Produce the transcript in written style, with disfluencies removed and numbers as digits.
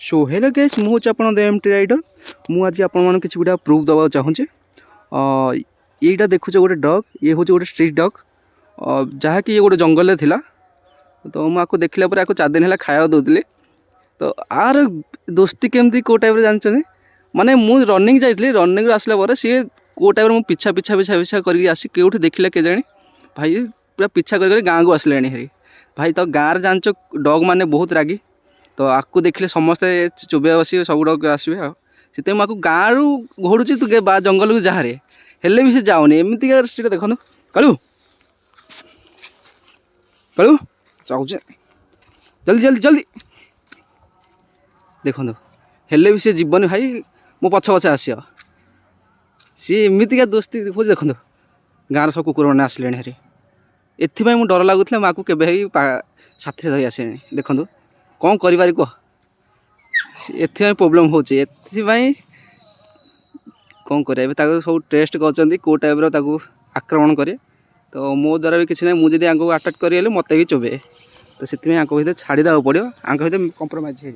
So hello guys मु हूँ आपन एमटी राइडर मु आज आपण किसी गोटे प्रूफ दवा चाहूँचे यहीटा देखुचे गोटे डग ये हूँ गोटे स्ट्रीट डग जहाँकि ये गोटे जंगल थिला तो मुझे देखला पर 4 दिन है खाया दूसरी तो आर दोस्ती केमती को टाइप जानते माने मु रनिंग जाइए रनिंग आसला पर सी को टाइप मो पिछा पिछा पिछा पिछा करके आसी केउठी देखिला के जानी भाई पूरा पिछा कर गाँव को आसले हेरी भाई तो गाँव जानच डग माने बहुत रागी तो आपको देखले समस्ते चुबे बस सब डग आसवे से मुझे गाँव घोड़ुची तू जंगल को जहाँ हेल्ले भी से जाऊनी एमती सीटा देखो कालू कालू चाहूचे जल्दी जल्दी जल्दी देखो हेल्ले भी से जीवन भाई मो पछ पछे आस सी एमतीका दोस्ती देखो देखो गाँव सब कुकुर मैंने आसले हेरी एथपाई मुझे डर लगुला माँ को केवे साथी धरी आसे देखो कौन कर कह एथपाई प्रोब्लेम हो कौन कर सब टेस्ट कर कौ टाइप आक्रमण करे तो मो द्वारा भी किसी ना मुझे आगे आटाक कर मत भी चुबे तो से भर छाड़ीदे पड़ो आंक भर कंप्रोमाइज हो।